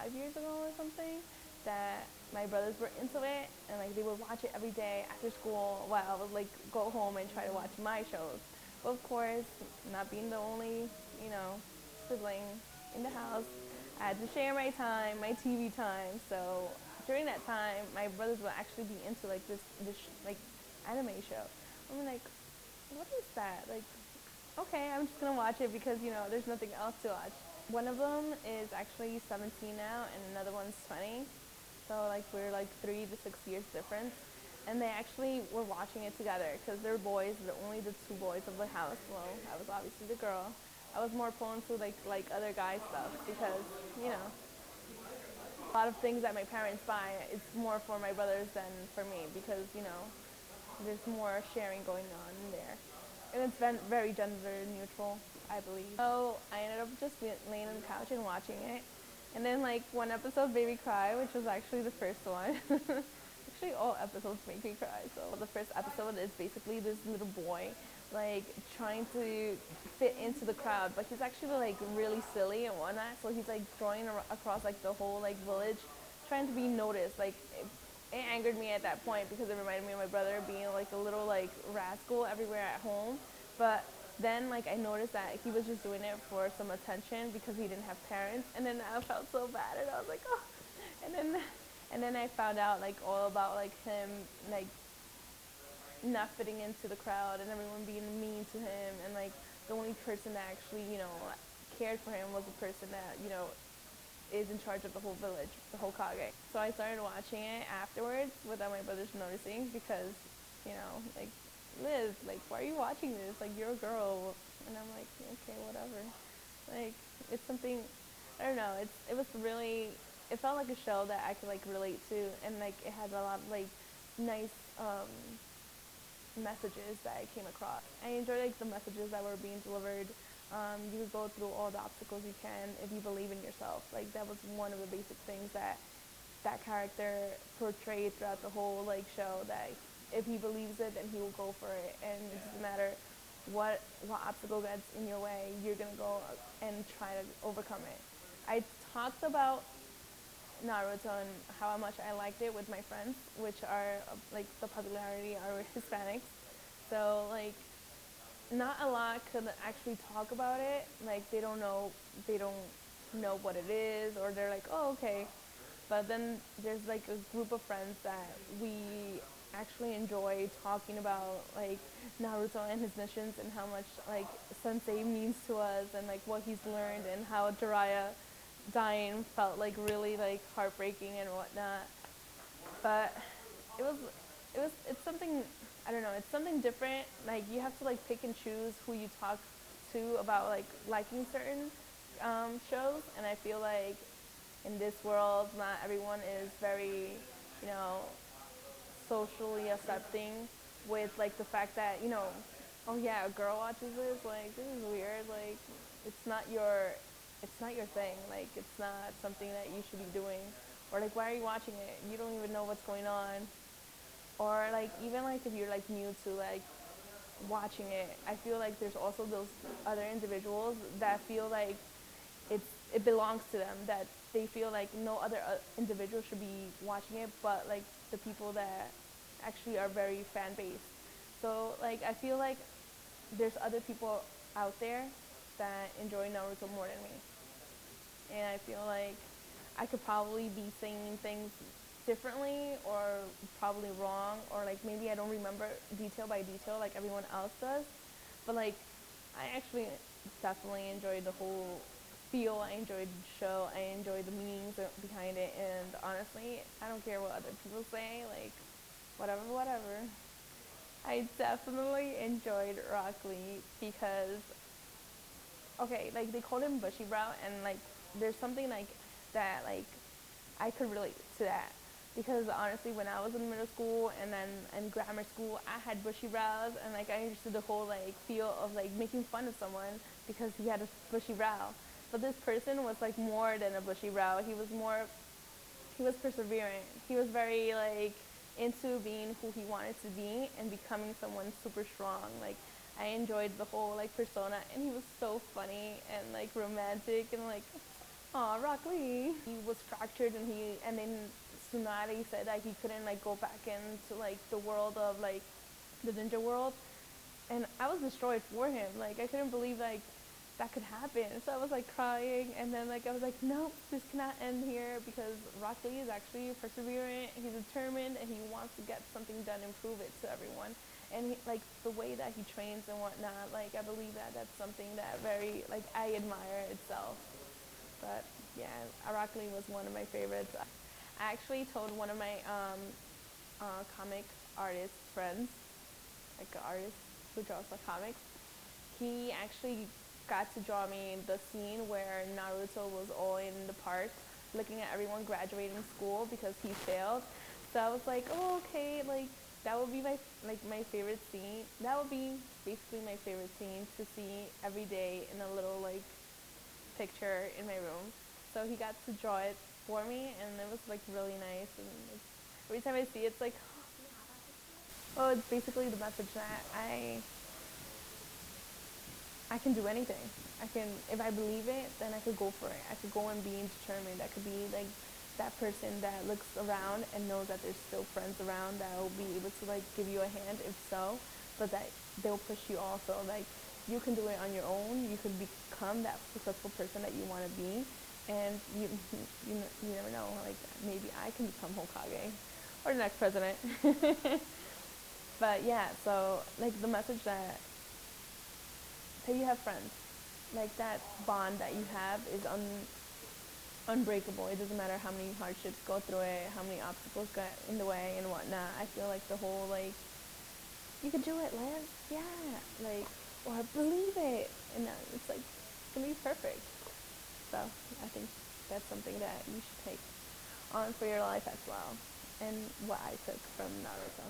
5 years ago or something that my brothers were into it, and like they would watch it every day after school while I would like go home and try to watch my shows. But of course, not being the only, you know, sibling in the house, I had to share my time, my TV time. So during that time, my brothers would actually be into like this like anime show. I'm like, what is that? Like, okay, I'm just gonna watch it because there's nothing else to watch. One of them is actually 17 now, and another one's 20. So like we're like 3 to 6 years difference, and they actually were watching it together because they're boys. They're only the two boys of the house. Well, I was obviously the girl. I was more prone to like other guy stuff because you know a lot of things that my parents buy it's more for my brothers than for me because there's more sharing going on in there. And it's been very gender neutral, I believe. So I ended up just laying on the couch and watching it. And then like one episode made me cry, which was actually the first one. Actually all episodes make me cry. So the first episode is basically this little boy like trying to fit into the crowd, but he's actually like really silly and whatnot. So he's like drawing across like the whole like village, trying to be noticed. Like it angered me at that point because it reminded me of my brother being like a little like rascal everywhere at home. But then like I noticed that he was just doing it for some attention because he didn't have parents, and then I felt so bad, and I was like, oh. And then I found out like all about like him like not fitting into the crowd and everyone being mean to him, and like the only person that actually cared for him was the person that is in charge of the whole village, the whole Kage. So I started watching it afterwards without my brothers noticing because, like, Liz, like, why are you watching this? Like, you're a girl. And I'm like, okay, whatever. Like, it's something, I don't know, it was really, it felt like a show that I could, like, relate to, and, like, it had a lot of, like, nice, messages that I came across. I enjoy like the messages that were being delivered. You could go through all the obstacles you can if you believe in yourself. Like that was one of the basic things that that character portrayed throughout the whole like show. That if he believes it, then he will go for it, and it doesn't matter what obstacle gets in your way. You're gonna go and try to overcome it. I talked about Naruto and how much I liked it with my friends, which are like the popularity are Hispanics. So like not a lot could actually talk about it. Like they don't know what it is, or they're like, oh okay. But then there's like a group of friends that we actually enjoy talking about like Naruto and his missions and how much like Sensei means to us and like what he's learned and how Jiraiya dying felt like really like heartbreaking and whatnot. But it was it's something, I don't know, it's something different. Like you have to like pick and choose who you talk to about like liking certain shows, and I feel like in this world not everyone is very, you know, socially accepting with like the fact that oh yeah, a girl watches this, like this is weird, like it's not your it's not your thing, like it's not something that you should be doing, or like why are you watching it, you don't even know what's going on, or like even like if you're like new to like watching it, I feel like there's also those other individuals that feel like it belongs to them, that they feel like no other individual should be watching it but like the people that actually are very fan based. So like I feel like there's other people out there that enjoy Naruto more than me, and I feel like I could probably be saying things differently or probably wrong, or like maybe I don't remember detail by detail like everyone else does, but like I actually definitely enjoyed the whole feel. I enjoyed the show. I enjoyed the meanings behind it, and honestly, I don't care what other people say. Like, whatever, whatever. I definitely enjoyed Rock Lee because okay, like they called him Bushy Brow, and like there's something like that, like I could relate to that because honestly, when I was in middle school and then in grammar school, I had bushy brows, and like I understood the whole like feel of like making fun of someone because he had a bushy brow. But this person was like more than a bushy brow. He was perseverant. He was very like into being who he wanted to be and becoming someone super strong. Like I enjoyed the whole like persona, and he was so funny and like romantic and like Oh, Rock Lee. He was fractured, and then Tsunade said that he couldn't like go back into like the world of like the ninja world, and I was destroyed for him. Like I couldn't believe like that could happen. So I was like crying, and then like I was like, nope, this cannot end here because Rock Lee is actually perseverant. He's determined, and he wants to get something done and prove it to everyone. And like the way that he trains and whatnot, like I believe that that's something that very like I admire itself. But yeah, Rock Lee was one of my favorites. I actually told one of my comic artist friends, like an artist who draws the comics, he actually got to draw me the scene where Naruto was all in the park looking at everyone graduating school because he failed. So I was like, oh, okay, like that would be my favorite scene. That would be basically my favorite scene to see every day in a little like picture in my room. So he got to draw it for me, and it was like really nice. And like, every time I see it, it's like, oh, it's basically the message that I can do anything. I can, if I believe it, then I could go for it. I could go and be determined. I could be like that person that looks around and knows that there's still friends around that will be able to like give you a hand if so, but that they'll push you also. Like you can do it on your own. You could become that successful person that you want to be, and you never know. Like maybe I can become Hokage or the next president. But yeah, so like the message that say you have friends, like that bond that you have is unbreakable. It doesn't matter how many hardships go through it, how many obstacles get in the way and whatnot. I feel like the whole like you can do it, Liz. Yeah, like or believe it, and it's like it's gonna be perfect. So I think that's something that you should take on for your life as well, and what I took from Naruto.